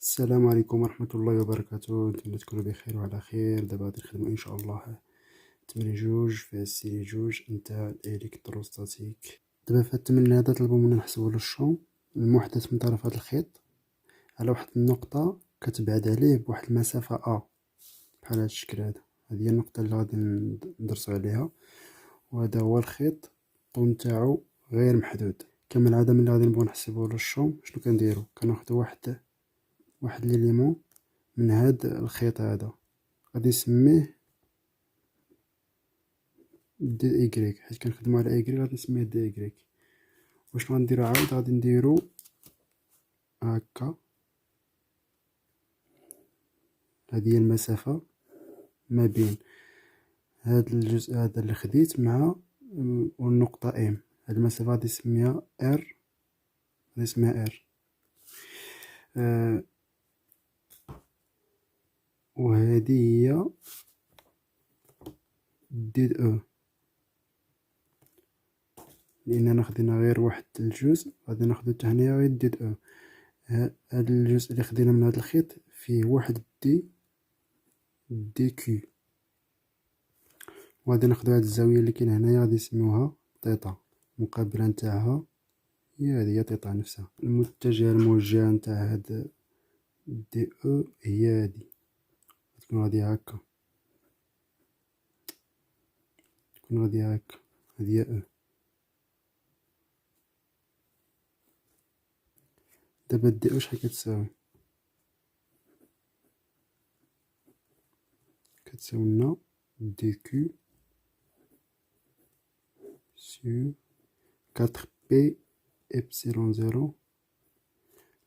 السلام عليكم ورحمة الله وبركاته. نتمنى تكونوا بخير وعلى خير. دابا غادي نخدمو ان شاء الله تمرين جوج في السيري جوج نتاع الالكتروستاتيك. دابا في هاد التمرين هذا طلبوا منا نحسبوا الشون المحدث من طرف هاد الخيط على واحد النقطة كتبعد عليه بواحد المسافة بحال هاد الشكل هذا. هذه هي النقطة اللي غادي ندرسو عليها، وهذا هو الخيط الطول نتاعو غير محدود. كما العادة ملي غادي نبغيو نحسبوا الشون شنو كنديرو؟ كناخدو واحد ليليمون من هاد الخيط هذا، غادي نسميه دي ايكغيك، حيت كنخدمو على ايكغيك غادي نسميه دي ايكغيك. وشنو غنديرو عاود؟ غادي نديرو هكا، هذه هي المسافة ما بين هاد الجزء هذا اللي خديت مع والنقطة ام. هاد المسافة غادي نسميها ار، غادي نسميها ار. وهذه هي دي او، لاننا خدينا غير واحد الجزء غادي ناخدو حتى هنايا غير دي او. هاد الجزء اللي خدينا من هاد الخيط فيه واحد دي كيو، وغادي ناخدو هاد الزاوية اللي كاينة هنايا غادي نسميوها تيتا. المقابلة نتاعها هي هذه، هي تيتا نفسها. المتجهة الموجهة نتاع هاد دي او هي هادي، تكون غادي هكا، تكون غادي هكا، هادي هي او. دابا دي او شحال كتساوي؟ كتساوي لنا دي كيو سور 4 بي إبسيلون زيرو.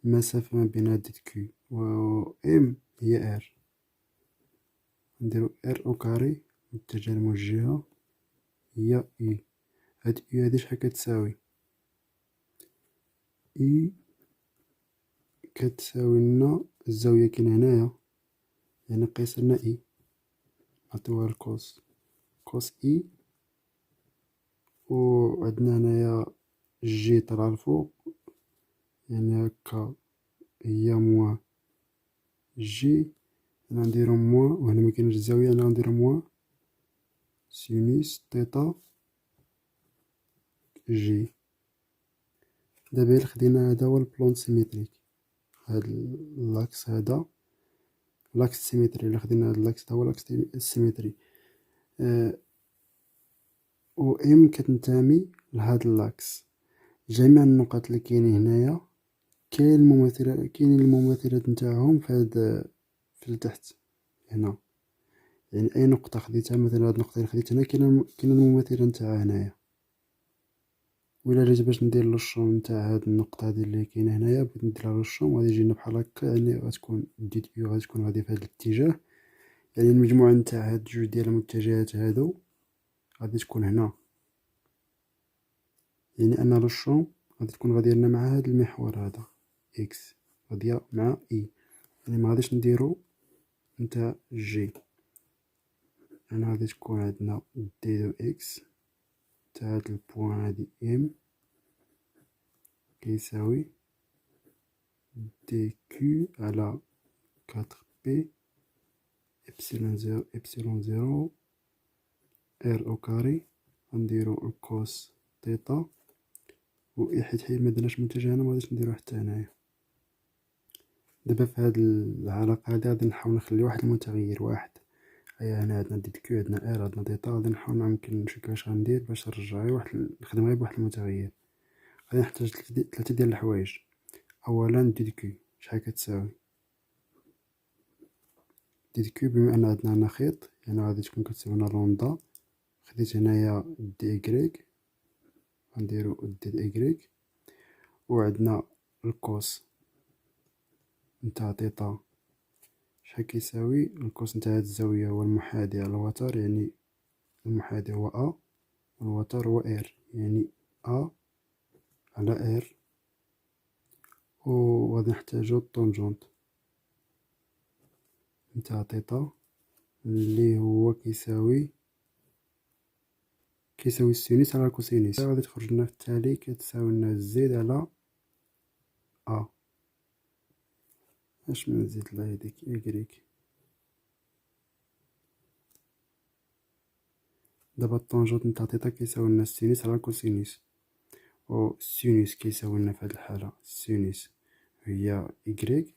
المسافة ما بين هاد كيو و ام هي ار، نديرو ار او كاري. المتجهة الموجهة هي اي. هاد اي هادي شحال كتساوي؟ اي كتساوي لنا الزاوية كاينة هنايا، يعني قيس لنا اي، نعطيوها الكوس، كوس اي. و عندنا هنايا جي طالعة الفوق، يعني هكا هي موان جي. هنا نديرو موان، وهنا مكاينش الزاوية، هنا غنديرو موان سينوس تيتا جي. دابا إلا خدينا هذا هو البلون سيميتريك، هاد لاكس هذا لاكس سيميتري. إلا خدينا هاد لاكس هو لاكس سيميتري، و ام كتنتمي لهاد اللاكس. جميع النقط اللي كاينين هنايا كاينين المماثلات نتاعهم في هاد في التحت هنا. يعني اي نقطة خديتها، مثلا هاد النقطة اللي خديت هنا كاينة المماثلة نتاعها هنايا. وإلا جيت باش ندير لوشون نتاع هاد النقطة هادي اللي كاينة هنايا، بغيت نديرها لوشون، غادي يجينا بحال هكا. يعني غتكون ديت يو غتكون غادي في هاد الاتجاه، يعني المجموعة نتاع هاد جوج ديال المتجهات هادو غادي تكون هنا. يعني أن لوشون غادي تكون غادية لنا مع هاد المحور هذا اكس، غادية مع اي. يعني مغاديش نديرو نتاع جي. يعني غادي تكون عندنا دي دو اكس تاع هاد البوان هادي ام كيساوي دي كيو على 4 بي إبسيلون زيرو ار او كاري. غنديرو الكوس تيتا، و اي حيت مدرناش متجه هنا مغاديش نديرو حتى هنايا. دابا في هاد العلاقة هادي غادي نحاول نخلي واحد المتغير واحد. هيا هنا عندنا دي كيو، عندنا ار، عندنا تيتا. غادي نحاول يمكن نشوف كيفاش غندير باش نرجع غير واحد، نخدم غير بواحد المتغير. غادي نحتاج ثلاثة ديال الحوايج. اولا دي كيو شحال كتساوي؟ دي كيو بما ان عندنا هنا خيط، يعني غادي تكون كتساوي لنا لوندا. خديت هنايا دي إكغيك، غنديرو دي إكغيك. وعندنا الكوس نتاع تيتا شحال كيساوي؟ الكوس نتاع هاد الزاوية هو المحاذي على الوتر، يعني المحاذي هو أ والوتر هو ار، يعني أ على ار. وغادي نحتاجو الطونجونت نتاع تيتا اللي هو كيساوي السينوس على الكوسينوس. غادي تخرج لنا في التالي كتساوي لنا زد على أ. اش من نزيد الله يهديك إيكغيك. دابا الطونجونت نتاع تيتا كيساوي لنا السينوس على الكوسينوس، و السينوس كيساوي لنا في هاد الحالة السينوس هي إيكغيك،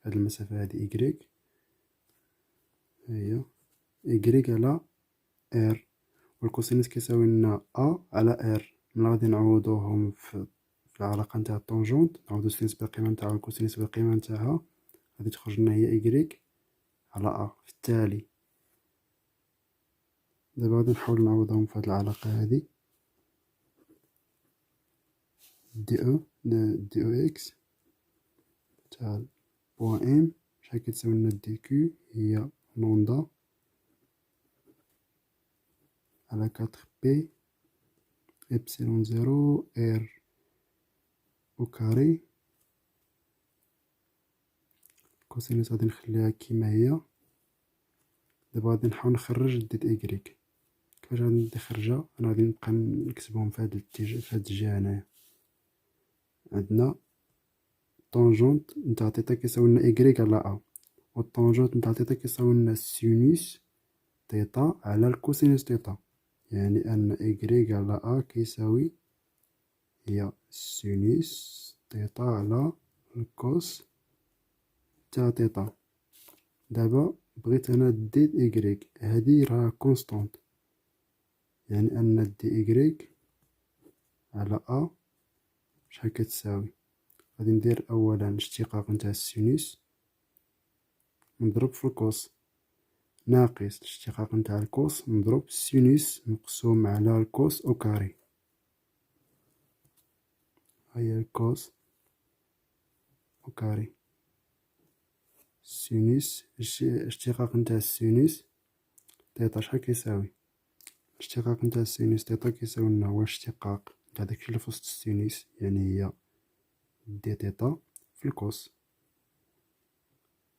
هاد المسافة هادي إيكغيك، هي إيكغيك على إر، و الكوسينوس كيساوي لنا أ على إر. ملي غادي نعوضوهم في العلاقة نتاع الطونجونت، نعوضو السينوس بالقيمة نتاعها و الكوسينوس بالقيمة نتاعها، غادي تخرج لنا هي إيكغيك على أ في التالي. دابا غادي نحاول نعوضهم في هاد العلاقة هادي، دي أو إكس تاع بوان إم شحال كتساوي لنا دي كيو هي لوندا على 4 بي إبسيلون زيرو إر أو كاري. كوسينوس غادي نخليها كيما هي. دابا غادي نحاول نخرج ديت إيكغيك. كيفاش غادي نخرجها؟ أنا غادي نبقى نكتبهم في هاد الاتجاه، في هاد الجهة هنايا. عندنا طونجونت نتاع تيتا كيساوي لنا إيكغيك على أ، و الطونجونت نتاع تيتا كيساوي لنا سينوس تيتا على الكوسينوس تيتا، يعني أن إيكغيك على أ كيساوي هي سينوس تيتا على الكوس تاع تيتا. دابا بغيت أنا دي إيكغيك، هادي راها كونستونت، يعني أن دي إيكغيك على أ شحال كتساوي. غادي ندير أولا الاشتقاق نتاع السينوس نضرب في الكوس ناقص الاشتقاق نتاع الكوس نضرب السينوس مقسوم على الكوس أو كاري. هيا الكوس أو كاري سينوس الاشتقاق نتاع السينوس تيتا شحال كيساوي. الاشتقاق نتاع السينوس تيتا كيساوي لنا هو الاشتقاق نتاع داكشي اللي في وسط السينوس، يعني هي دي تيتا في الكوس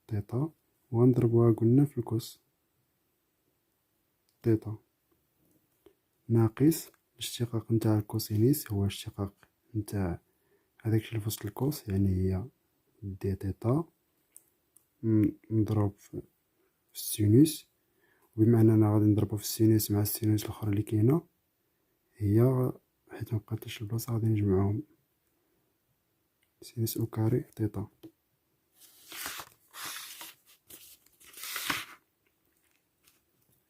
تيتا، وغنضربوها قلنا في الكوس تيتا، ناقص الاشتقاق نتاع الكوسينوس هو الاشتقاق نتاع هداكشي اللي في وسط الكوس، يعني هي دي تيتا نضرب في السينوس، وبما اننا غادي نضربو في السينوس مع السينوس الاخرى اللي كاينه هي، حيت مبقاتش البلاصه غادي نجمعوهم سينوس او كاري تيتا.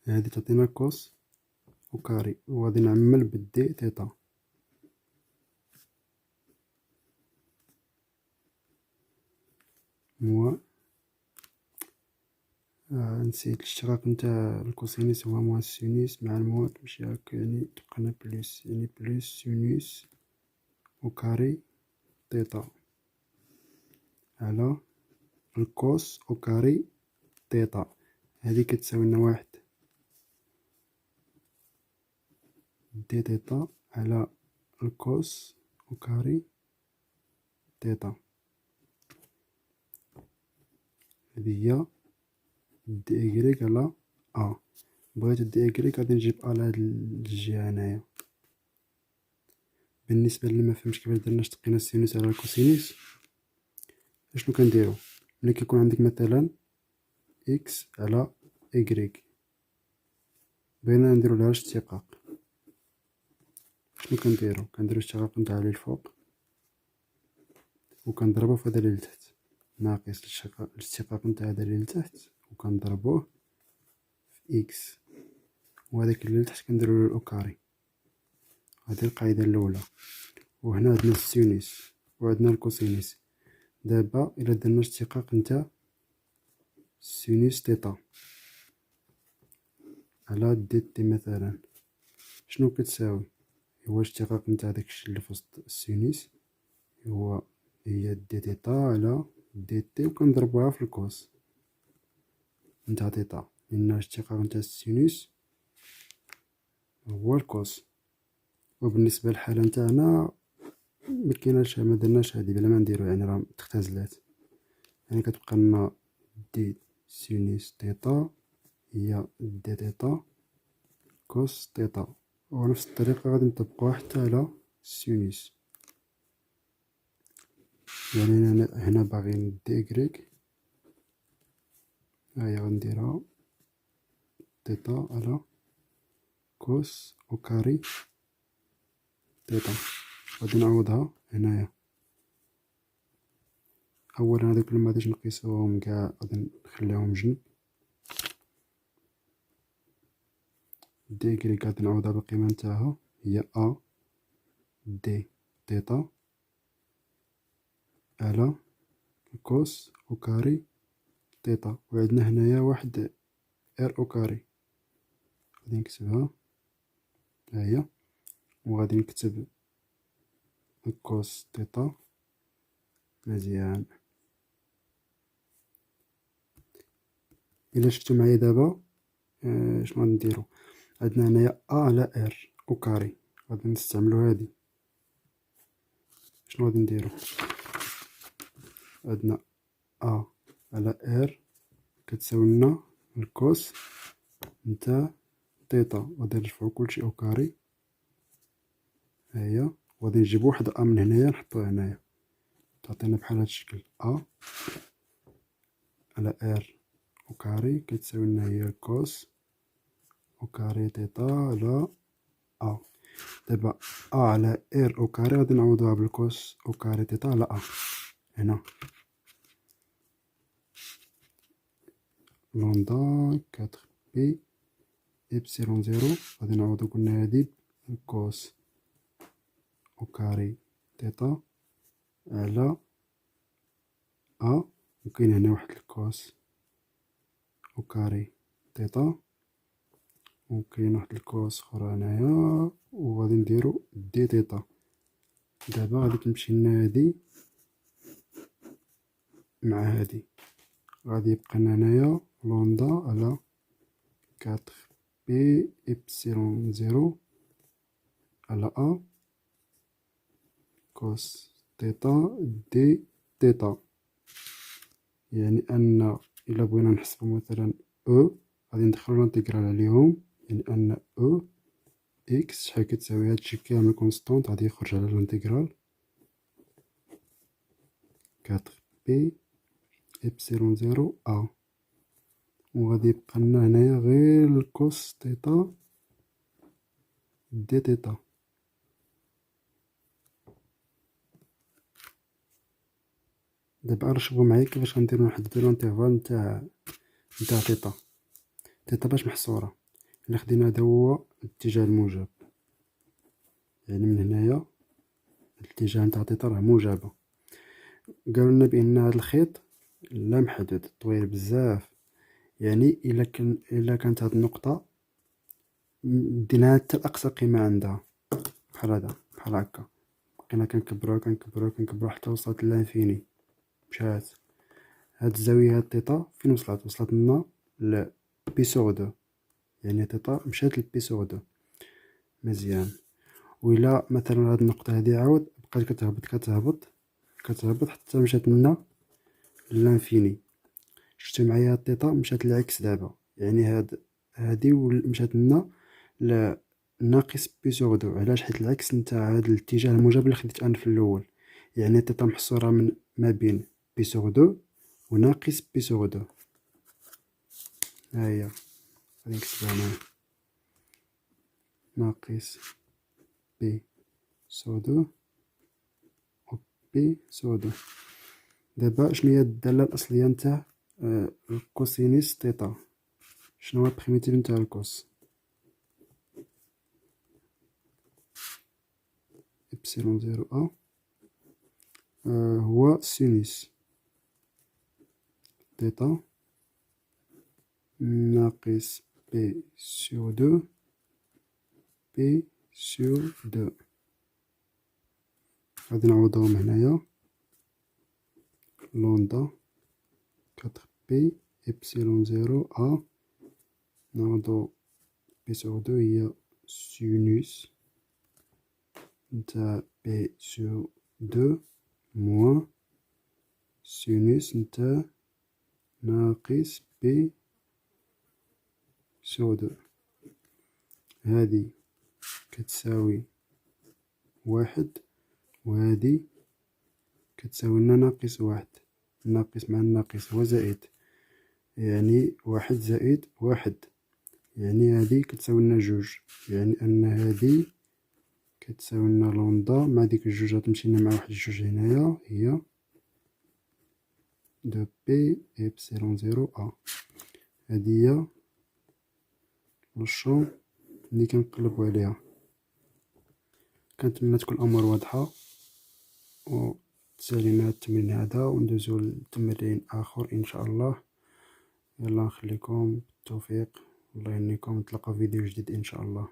هادي تعطينا كوس او كاري، وغادي نعمل بالدي تيتا. موا نسيت الاشتقاق نتاع الكوسينوس هو موان السينوس مع الموا تمشي هاكا، يعني تبقى بلوس، يعني بلوس سينوس او كاري تيتا على الكوس او كاري تيتا. هذه كتساوي لنا واحد دي تيتا على الكوس او كاري تيتا. هذه هي دي إيكغيك على أ. بغيت دي إيكغيك غادي نجيب أ لهاد الجهة هنايا. بالنسبة للي مفهمش كيفاش درنا اشتقينا السينوس على الكوسينوس، اشنو كنديرو؟ ملي كيكون عندك مثلا إكس على إيكغيك بغينا نديرو لها اشتقاق، شنو كنديرو؟ كنديرو اشتقاق نتاع لي الفوق وكنضربو في هذا اللي لتحت ناقص الاشتقاق نتاع هذا اللي لتحت وكنضربوه في إكس، وهداك اللي لتحت كنديرو له الأو كاري. هذه القاعدة الأولى. وهنا عندنا السينوس وعندنا الكوسينوس. دابا إلا درنا اشتقاق نتاع سينوس تيتا على دي تي مثلا، شنو كتساوي؟ هو اشتقاق نتاع داكشي اللي في وسط السينوس هي دي تيتا على دي تي، وكنضربوها في الكوس نتاع تيتا، لأن اشتقاق نتاع السينوس هو الكوس. وبالنسبة للحالة نتاعنا مكيناش، مدرناش هادي بلا ما نديرو، يعني راه تختزلات، يعني كتبقى لنا دي سينوس تيتا هي دي تيتا كوس تيتا. ونفس الطريقة غادي نطبقوها حتى على السينوس. يعني هنا باغيين دي إكغيك هيا غنديرها تيتا على كوس أو كاري تيتا. غادي نعوضها هنايا. أولا هادوك لي مغاديش نقيسوهم قاع غادي نخليهم جنب. دي كريك غادي نعوضها بالقيمة نتاعها هي أ دي تيتا على كوس أو كاري تيتا. وعندنا هنايا واحد ار أو كاري غادي نكتبها هاهي. وغادي نكتب كوس تيتا. مزيان. إلا شفتو معايا دابا شنو غادي نديرو؟ عندنا هنايا أ على ار أو كاري غادي نستعملو هادي. شنو غادي نديرو؟ عندنا أ على ار كتساوي لنا الكوس نتاع تيتا. غادي نرفعو كلشي أو كاري هاهي. وغادي نجيب واحد أ من هنايا نحطوه هنايا تعطينا بحال هاد الشكل. أ على ار أو كاري كتساوي لنا هي كوس أو كاري تيتا على أ. دابا أ على ار أو كاري غادي نعوضوها بالكوس أو كاري تيتا على أ هنا. لوندا كاتر بي إبسيلون زيرو غادي نعوضو قلنا هادي بالكوس أو كاري تيتا على أ. وكاين هنا واحد الكوس أو كاري تيتا وكاين واحد الكوس اخرى هنايا. وغادي نديرو دي تيتا. دابا غادي تمشي لنا هادي مع هادي. غادي يبقى لنا هنايا لوندا على كاتر بي إبسيلون زيرو على أ كوس تيتا دي تيتا. يعني أن إلا بغينا نحسبو مثلا أو غادي ندخلو لانتيغرال عليهم. يعني أن أو إكس شحال كتساوي هادشي كامل كونستونط غادي يخرج على لانتيغرال كاتر بي إبسيلون زيرو أ. وغادي يبقى لنا هنايا غير الكوس تيتا دي تيتا. دابا رشبو معايا كيفاش غنديرو نحددو الانترفال نتاع تيتا. تيتا باش محصورة إلا خدينا هذا هو الاتجاه الموجب. يعني من هنايا الاتجاه نتاع تيتا راه موجبة. قالولنا بأن هاد الخيط لا محدود طويل بزاف. يعني إلا كانت هاد النقطة ديناها حتى لأقصى قيمة عندها بحال هذا بحال هكا. بقينا كنكبروها حتى وصلت للانفيني. مشات هاد الزاوية هاد تيتا فين وصلت لنا ل بي سوغ دو. يعني تيتا مشات ل بي سوغ دو. مزيان. وإلا مثلا هاد النقطة هادي عاود بقات كتهبط حتى مشات لنا للانفيني. شفتو معايا هاد تيتا مشات للعكس دابا. يعني هادي مشات لنا ناقص بي سوغ دو. علاش؟ حيت العكس نتاع هاد الاتجاه الموجب اللي خديت انا في الاول. يعني تيتا محصوره من ما بين بي سوغ دو وناقص بي سوغ دو. ها هي غادي نكتبها هنا ناقص بي سوغ دو و بي سوغ دو. دابا شنو هي الداله الاصليه نتاع الكوسينيس تيتا؟ شنو هو البريميتيف نتاع الكوس؟ إبسيلون زيرو أ هو سينوس تيتا ناقص بي سور دو بي سور دو. غادي نعوضهم هنايا لوندا كاتر بي إبسيلون زيرو أ. نعوضو بي سور دو هي سينوس نتاع بي سور دو موان سينوس نتاع ناقص بي سور دو. هادي كتساوي واحد وهادي كتساوي لنا ناقص واحد. الناقص مع الناقص هو زائد. يعني 1+1 يعني هذه كتساوي لنا 2، يعني أن هذه كتساوي لنا لامدا مع ديك الجوج غتمشي لنا مع واحد الجوج هنايا، هي دو بي إبسيلون زيرو أ. هادي هي الشون اللي كنقلبو عليها. كنتمنى تكون الأمور واضحة، وتسالينا التمرين هذا وندوزو لتمرين آخر إن شاء الله. يلا نخليكم بالتوفيق، الله يهنيكم، نتلاقى في فيديو جديد إن شاء الله.